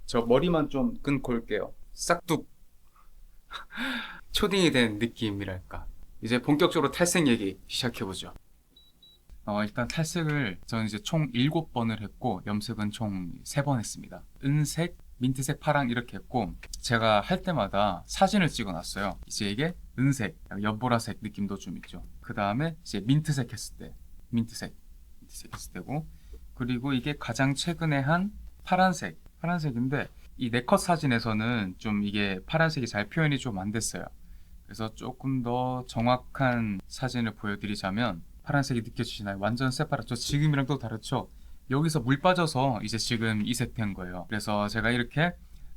저 머리만 좀 끊고 올게요. 싹둑 초딩이 된 느낌이랄까. 이제 본격적으로 탈색 얘기 시작해보죠. 일단 탈색을 저는 이제 총 7번을 했고 염색은 총 3번 했습니다. 은색, 민트색, 파랑 이렇게 했고 제가 할 때마다 사진을 찍어놨어요. 이제 이게 은색, 연보라색 느낌도 좀 있죠. 그 다음에 이제 민트색 했을 때 민트색 했을 때고, 그리고 이게 가장 최근에 한 파란색인데 이 네컷 사진에서는 좀 이게 파란색이 잘 표현이 좀 안 됐어요. 그래서 조금 더 정확한 사진을 보여드리자면 파란색이 느껴지시나요? 완전 새파랗죠? 지금이랑 또 다르죠? 여기서 물 빠져서 이제 지금 이색 된 거예요. 그래서 제가 이렇게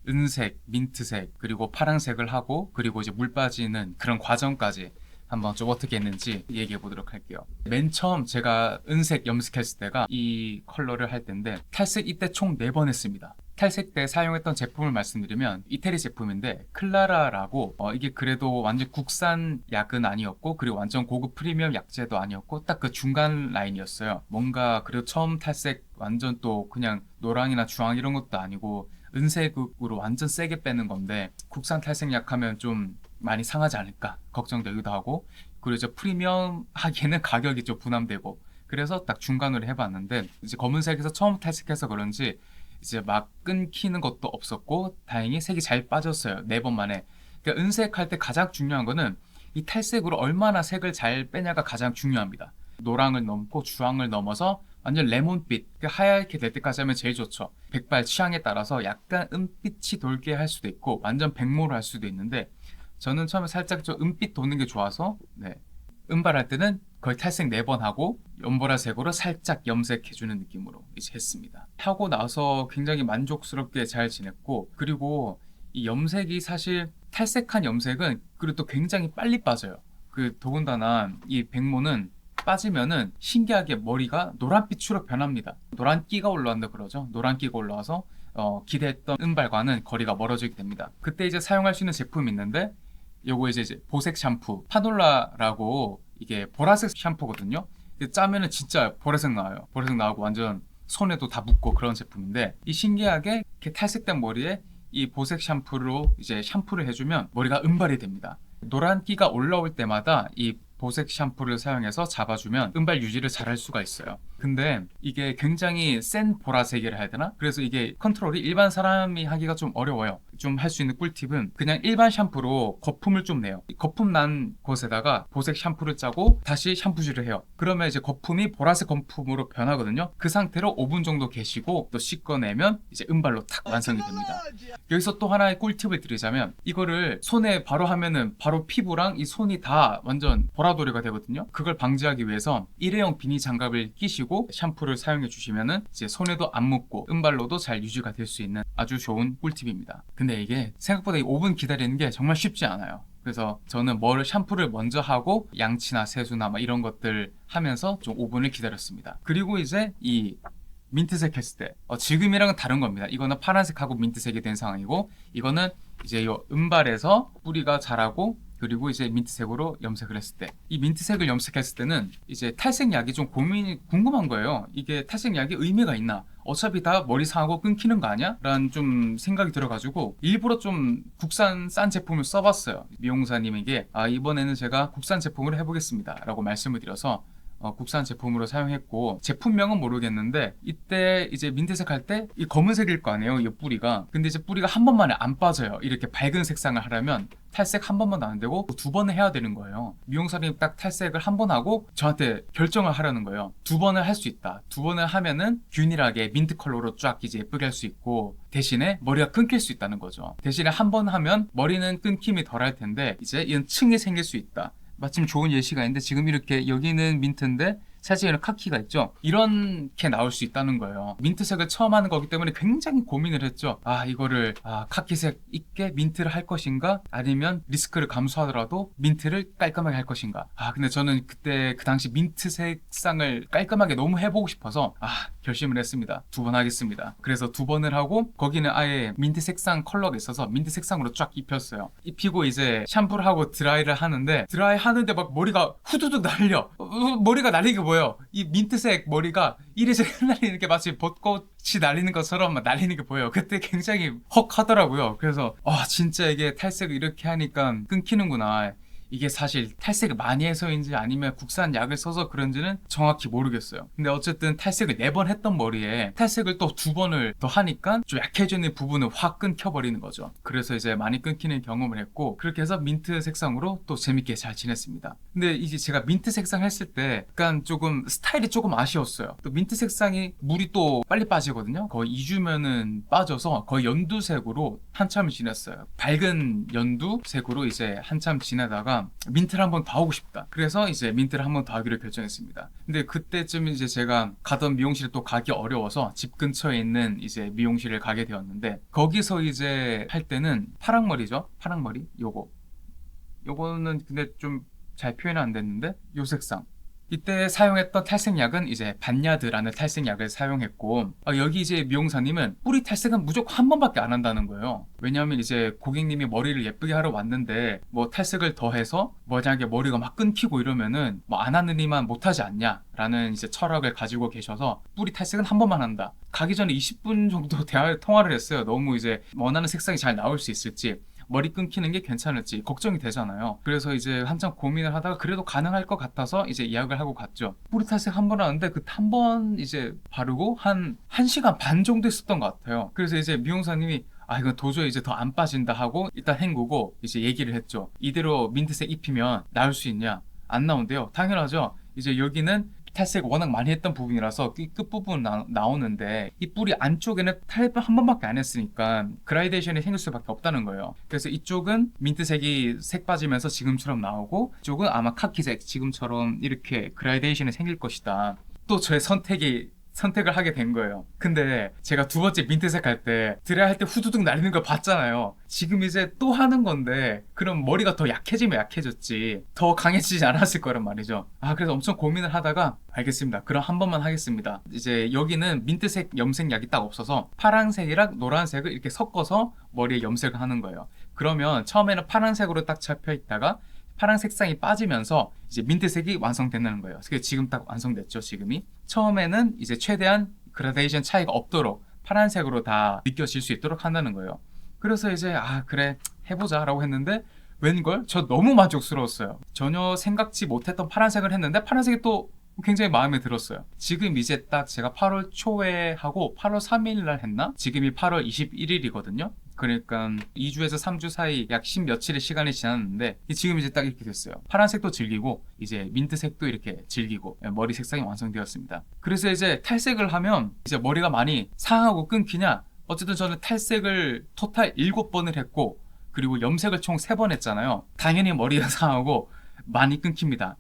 은색, 민트색, 그리고 파란색을 하고, 그리고 이제 물 빠지는 그런 과정까지 한번 좀 어떻게 했는지 얘기해 보도록 할게요. 맨 처음 제가 은색 염색했을 때가 이 컬러를 할 때인데 탈색 이때 총 4번 했습니다. 탈색 때 사용했던 제품을 말씀드리면 이태리 제품인데 클라라라고, 이게 그래도 완전 국산 약은 아니었고, 그리고 완전 고급 프리미엄 약제도 아니었고, 딱 그 중간 라인이었어요. 뭔가 그래도 처음 탈색 완전 또 그냥 노랑이나 주황 이런 것도 아니고 은색으로 완전 세게 빼는 건데, 국산 탈색약 하면 좀 많이 상하지 않을까 걱정되기도 하고, 그리고 이제 프리미엄 하기에는 가격이 좀 부담되고, 그래서 딱 중간으로 해봤는데 이제 검은색에서 처음 탈색해서 그런지 이제 막 끊기는 것도 없었고 다행히 색이 잘 빠졌어요. 4번 만에. 그러니까 은색할 때 가장 중요한 거는 이 탈색으로 얼마나 색을 잘 빼냐가 가장 중요합니다. 노랑을 넘고 주황을 넘어서 완전 레몬빛, 하얗게 될 때까지 하면 제일 좋죠. 백발 취향에 따라서 약간 은빛이 돌게 할 수도 있고 완전 백모로 할 수도 있는데, 저는 처음에 살짝 좀 은빛 도는 게 좋아서 은발할 때는 거의 탈색 4번 하고 연보라색으로 살짝 염색해주는 느낌으로 이제 했습니다. 하고 나서 굉장히 만족스럽게 잘 지냈고, 그리고 이 염색이 사실 탈색한 염색은 그리고 또 굉장히 빨리 빠져요. 더군다나 이 백모는 빠지면은 신기하게 머리가 노란빛으로 변합니다. 노란기가 올라온다 그러죠. 노란기가 올라와서 기대했던 은발과는 거리가 멀어지게 됩니다. 그때 이제 사용할 수 있는 제품이 있는데, 요거 이제 보색 샴푸 파놀라라고, 이게 보라색 샴푸거든요. 짜면은 진짜 보라색 나와요. 보라색 나오고 완전 손에도 다 묻고 그런 제품인데, 이 신기하게 이렇게 탈색된 머리에 이 보색 샴푸로 이제 샴푸를 해주면 머리가 은발이 됩니다. 노란기가 올라올 때마다 이 보색 샴푸를 사용해서 잡아주면 은발 유지를 잘 할 수가 있어요. 근데 이게 굉장히 센 보라색이라 해야 되나? 그래서 이게 컨트롤이 일반 사람이 하기가 좀 어려워요. 좀 할 수 있는 꿀팁은 그냥 일반 샴푸로 거품을 좀 내요. 거품 난 곳에다가 보색 샴푸를 짜고 다시 샴푸질을 해요. 그러면 이제 거품이 보라색 거품으로 변하거든요. 그 상태로 5분 정도 계시고 또 씻어내면 이제 은발로 탁 완성이 됩니다. 여기서 또 하나의 꿀팁을 드리자면, 이거를 손에 바로 하면은 바로 피부랑 이 손이 다 완전 보라돌이가 되거든요. 그걸 방지하기 위해서 일회용 비니 장갑을 끼시고 샴푸를 사용해 주시면은 이제 손에도 안 묻고 은발로도 잘 유지가 될 수 있는 아주 좋은 꿀팁입니다. 근데 이게 생각보다 이 5분 기다리는 게 정말 쉽지 않아요. 그래서 저는 샴푸를 먼저 하고 양치나 세수나 막 이런 것들 하면서 좀 5분을 기다렸습니다. 그리고 이제 이 민트색 했을 때 지금이랑은 다른 겁니다. 이거는 파란색하고 민트색이 된 상황이고, 이거는 이제 요 은발에서 뿌리가 자라고, 그리고 이제 민트색으로 염색을 했을 때, 이 민트색을 염색했을 때는 이제 탈색약이 좀 궁금한 거예요. 이게 탈색약이 의미가 있나? 어차피 다 머리 상하고 끊기는 거 아니야? 라는 좀 생각이 들어가지고 일부러 좀 국산 싼 제품을 써봤어요. 미용사님에게 이번에는 제가 국산 제품으로 해보겠습니다 라고 말씀을 드려서 국산 제품으로 사용했고, 제품명은 모르겠는데 이때 이제 민트색 할 때 이 검은색일 거 아니에요, 이 뿌리가. 근데 이제 뿌리가 한 번만에 안 빠져요. 이렇게 밝은 색상을 하려면 탈색 한 번만 안 되고 2번을 해야 되는 거예요. 미용사님이 딱 탈색을 한 번 하고 저한테 결정을 하라는 거예요. 2번을 할 수 있다. 2번을 하면은 균일하게 민트 컬러로 쫙 이제 예쁘게 할 수 있고, 대신에 머리가 끊길 수 있다는 거죠. 대신에 한 번 하면 머리는 끊김이 덜 할 텐데 이제 이런 층이 생길 수 있다. 마침 좋은 예시가 있는데, 지금 이렇게 여기는 민트인데 사진에는 카키가 있죠. 이렇게 나올 수 있다는 거예요. 민트색을 처음 하는 거기 때문에 굉장히 고민을 했죠. 이거를 카키색 있게 민트를 할 것인가, 아니면 리스크를 감수하더라도 민트를 깔끔하게 할 것인가. 근데 저는 그때 그 당시 민트 색상을 깔끔하게 너무 해보고 싶어서 결심을 했습니다. 2번 하겠습니다. 그래서 2번을 하고 거기는 아예 민트 색상 컬러가 있어서 민트 색상으로 쫙 입혔어요. 입히고 이제 샴푸를 하고 드라이를 하는데, 드라이 하는데 막 머리가 후두둑 날려. 머리가 날리기 보여. 이 민트색 머리가 이리저리 흩날리는 게 마치 벚꽃이 날리는 것처럼 막 날리는 게 보여요. 그때 굉장히 헉 하더라고요. 그래서 진짜 이게 탈색을 이렇게 하니까 끊기는구나. 이게 사실 탈색을 많이 해서인지 아니면 국산 약을 써서 그런지는 정확히 모르겠어요. 근데 어쨌든 탈색을 4번 했던 머리에 탈색을 또 2번을 더 하니까 좀 약해지는 부분을 확 끊겨버리는 거죠. 그래서 이제 많이 끊기는 경험을 했고, 그렇게 해서 민트 색상으로 또 재밌게 잘 지냈습니다. 근데 이제 제가 민트 색상 했을 때 약간 조금 스타일이 조금 아쉬웠어요. 또 민트 색상이 물이 또 빨리 빠지거든요. 거의 2주면은 빠져서 거의 연두색으로 한참을 지냈어요. 밝은 연두색으로 이제 한참 지내다가 민트를 한번 더 하고 싶다. 그래서 이제 민트를 한번 더 하기로 결정했습니다. 근데 그때쯤 이제 제가 가던 미용실에 또 가기 어려워서 집 근처에 있는 이제 미용실을 가게 되었는데, 거기서 이제 할 때는 파랑머리죠. 파랑머리. 요거는 근데 좀 잘 표현이 안 됐는데, 요 색상. 이때 사용했던 탈색약은 이제 반야드라는 탈색약을 사용했고, 여기 이제 미용사님은 뿌리 탈색은 무조건 한 번밖에 안 한다는 거예요. 왜냐하면 이제 고객님이 머리를 예쁘게 하러 왔는데 뭐 탈색을 더해서 만약에 머리가 막 끊기고 이러면은 뭐 안 하느니만 못하지 않냐라는 이제 철학을 가지고 계셔서 뿌리 탈색은 한 번만 한다. 가기 전에 20분 정도 통화를 했어요. 너무 이제 원하는 색상이 잘 나올 수 있을지, 머리 끊기는 게 괜찮을지 걱정이 되잖아요. 그래서 이제 한참 고민을 하다가 그래도 가능할 것 같아서 이제 예약을 하고 갔죠. 뿌리 탈색 한 번 하는데 그 한 번 이제 바르고 한 1시간 반 정도 있었던 것 같아요. 그래서 이제 미용사님이 이건 도저히 이제 더 안 빠진다 하고 일단 헹구고 이제 얘기를 했죠. 이대로 민트색 입히면 나올 수 있냐? 안 나온대요. 당연하죠. 이제 여기는 탈색 워낙 많이 했던 부분이라서 이 끝부분 나오는데, 이 뿌리 안쪽에는 탈색 한 번밖에 안 했으니까 그라데이션이 생길 수밖에 없다는 거예요. 그래서 이쪽은 민트색이 색 빠지면서 지금처럼 나오고, 이쪽은 아마 카키색 지금처럼 이렇게 그라데이션이 생길 것이다. 또 저의 선택을 하게 된 거예요. 근데 제가 2번째 민트색 할 때 드라이 할 때 후두둑 날리는 걸 봤잖아요. 지금 이제 또 하는 건데 그럼 머리가 더 약해지면 약해졌지 더 강해지지 않았을 거란 말이죠. 그래서 엄청 고민을 하다가 알겠습니다. 그럼 한 번만 하겠습니다. 이제 여기는 민트색 염색약이 딱 없어서 파란색이랑 노란색을 이렇게 섞어서 머리에 염색을 하는 거예요. 그러면 처음에는 파란색으로 딱 잡혀 있다가 파란 색상이 빠지면서 이제 민트색이 완성된다는 거예요. 그래서 지금 딱 완성됐죠, 지금이. 처음에는 이제 최대한 그라데이션 차이가 없도록 파란색으로 다 느껴질 수 있도록 한다는 거예요. 그래서 이제 그래 해보자 라고 했는데, 웬걸 저 너무 만족스러웠어요. 전혀 생각지 못했던 파란색을 했는데 파란색이 또 굉장히 마음에 들었어요. 지금 이제 딱 제가 8월 초에 하고 8월 3일 날 했나? 지금이 8월 21일이거든요. 그러니까 2주에서 3주 사이 약 10며칠의 시간이 지났는데 지금 이제 딱 이렇게 됐어요. 파란색도 즐기고 이제 민트색도 이렇게 즐기고 머리 색상이 완성되었습니다. 그래서 이제 탈색을 하면 이제 머리가 많이 상하고 끊기냐? 어쨌든 저는 탈색을 토탈 7번을 했고, 그리고 염색을 총 3번 했잖아요. 당연히 머리가 상하고 많이 끊깁니다.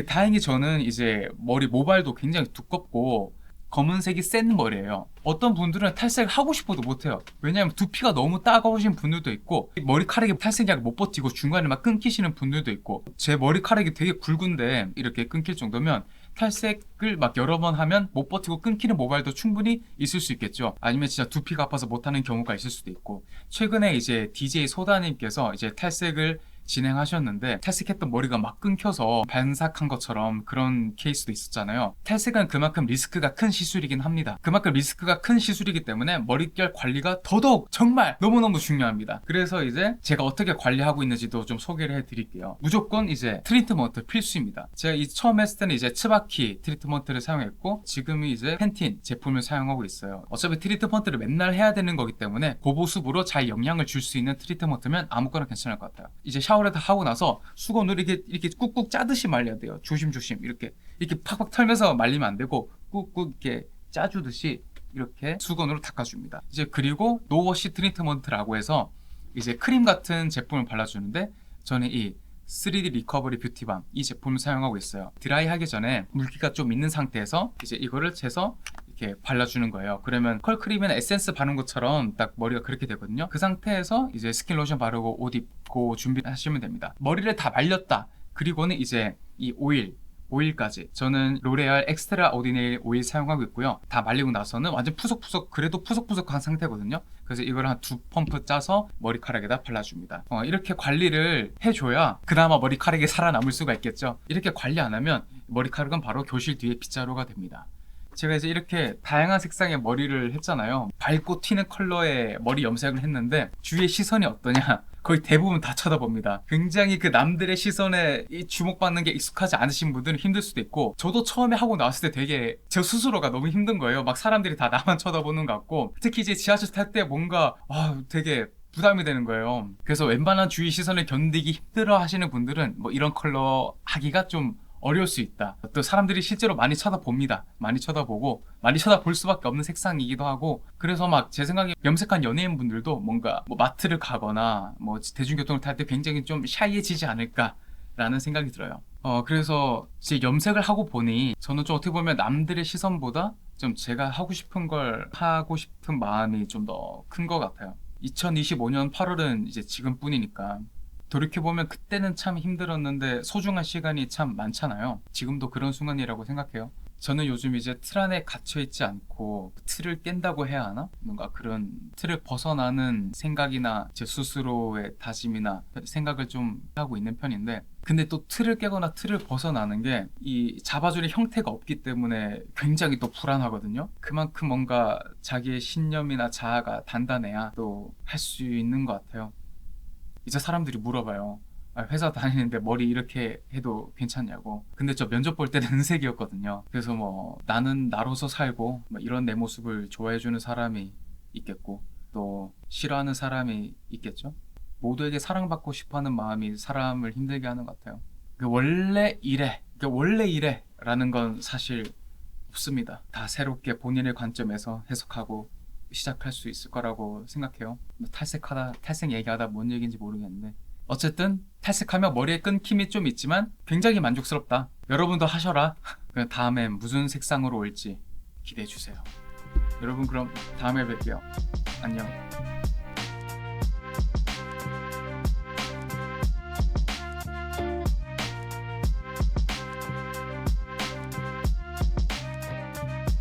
다행히 저는 이제 머리 모발도 굉장히 두껍고 검은색이 센 머리예요. 어떤 분들은 탈색을 하고 싶어도 못해요. 왜냐하면 두피가 너무 따가우신 분들도 있고, 머리카락이 탈색약을 못 버티고 중간에 막 끊기시는 분들도 있고, 제 머리카락이 되게 굵은데 이렇게 끊길 정도면 탈색을 막 여러 번 하면 못 버티고 끊기는 모발도 충분히 있을 수 있겠죠. 아니면 진짜 두피가 아파서 못하는 경우가 있을 수도 있고. 최근에 이제 DJ 소다님께서 이제 탈색을 진행하셨는데 탈색했던 머리가 막 끊겨서 반삭한 것처럼 그런 케이스도 있었잖아요. 탈색은 그만큼 리스크가 큰 시술이긴 합니다. 그만큼 리스크가 큰 시술이기 때문에 머릿결 관리가 더더욱 정말 너무너무 중요합니다. 그래서 이제 제가 어떻게 관리하고 있는지도 좀 소개를 해드릴게요. 무조건 이제 트리트먼트 필수입니다. 제가 처음 했을 때는 이제 츠바키 트리트먼트를 사용했고, 지금은 이제 펜틴 제품을 사용하고 있어요. 어차피 트리트먼트를 맨날 해야 되는 거기 때문에 고보습으로 잘 영향을 줄 수 있는 트리트먼트면 아무거나 괜찮을 것 같아요. 이제 샤워를 다 하고 나서 수건으로 이렇게 꾹꾹 짜듯이 말려야 돼요. 조심조심 이렇게 팍팍 털면서 말리면 안 되고 꾹꾹 이렇게 짜주듯이 이렇게 수건으로 닦아줍니다. 이제 그리고 노워시 트리트먼트라고 해서 이제 크림 같은 제품을 발라주는데, 저는 이 3D 리커버리 뷰티밤 이 제품을 사용하고 있어요. 드라이 하기 전에 물기가 좀 있는 상태에서 이제 이거를 채서 이렇게 발라주는 거예요. 그러면 컬크림이나 에센스 바른 것처럼 딱 머리가 그렇게 되거든요. 그 상태에서 이제 스킨 로션 바르고 옷 입고 준비하시면 됩니다. 머리를 다 말렸다. 그리고는 이제 이 오일 오일까지 저는 로레알 엑스트라 오디네일 오일 사용하고 있고요. 다 말리고 나서는 완전 푸석푸석, 그래도 푸석푸석한 상태거든요. 그래서 이걸 한 2펌프 짜서 머리카락에다 발라줍니다. 이렇게 관리를 해줘야 그나마 머리카락이 살아남을 수가 있겠죠. 이렇게 관리 안 하면 머리카락은 바로 교실 뒤에 빗자루가 됩니다. 제가 이제 이렇게 다양한 색상의 머리를 했잖아요. 밝고 튀는 컬러의 머리 염색을 했는데 주위의 시선이 어떠냐? 거의 대부분 다 쳐다봅니다. 굉장히 그 남들의 시선에 주목받는 게 익숙하지 않으신 분들은 힘들 수도 있고, 저도 처음에 하고 나왔을 때 되게 저 스스로가 너무 힘든 거예요. 막 사람들이 다 나만 쳐다보는 것 같고, 특히 이제 지하철 탈 때 뭔가 되게 부담이 되는 거예요. 그래서 웬만한 주위 시선을 견디기 힘들어 하시는 분들은 뭐 이런 컬러 하기가 좀 어려울 수 있다. 또 사람들이 실제로 많이 쳐다봅니다. 많이 쳐다보고 많이 쳐다볼 수밖에 없는 색상이기도 하고, 그래서 막 제 생각에 염색한 연예인분들도 뭔가 뭐 마트를 가거나 뭐 대중교통을 탈 때 굉장히 좀 샤이해지지 않을까라는 생각이 들어요. 그래서 제 염색을 하고 보니 저는 좀 어떻게 보면 남들의 시선보다 좀 제가 하고 싶은 걸 하고 싶은 마음이 좀 더 큰 것 같아요. 2025년 8월은 이제 지금뿐이니까 돌이켜보면 그때는 참 힘들었는데 소중한 시간이 참 많잖아요. 지금도 그런 순간이라고 생각해요. 저는 요즘 이제 틀 안에 갇혀있지 않고 틀을 깬다고 해야 하나? 뭔가 그런 틀을 벗어나는 생각이나 제 스스로의 다짐이나 생각을 좀 하고 있는 편인데, 근데 또 틀을 깨거나 틀을 벗어나는 게 이 잡아주는 형태가 없기 때문에 굉장히 또 불안하거든요. 그만큼 뭔가 자기의 신념이나 자아가 단단해야 또 할 수 있는 것 같아요. 이제 사람들이 물어봐요. 회사 다니는데 머리 이렇게 해도 괜찮냐고. 근데 저 면접 볼 때는 은색이었거든요. 그래서 뭐 나는 나로서 살고 뭐 이런 내 모습을 좋아해주는 사람이 있겠고, 또 싫어하는 사람이 있겠죠. 모두에게 사랑받고 싶어하는 마음이 사람을 힘들게 하는 것 같아요. 원래 이래, 원래 이래 라는 건 사실 없습니다. 다 새롭게 본인의 관점에서 해석하고 시작할 수 있을 거라고 생각해요. 탈색 얘기하다 뭔 얘기인지 모르겠는데, 어쨌든 탈색하며 머리에 끊김이 좀 있지만 굉장히 만족스럽다. 여러분도 하셔라. 다음엔 무슨 색상으로 올지 기대해주세요. 여러분, 그럼 다음에 뵐게요. 안녕.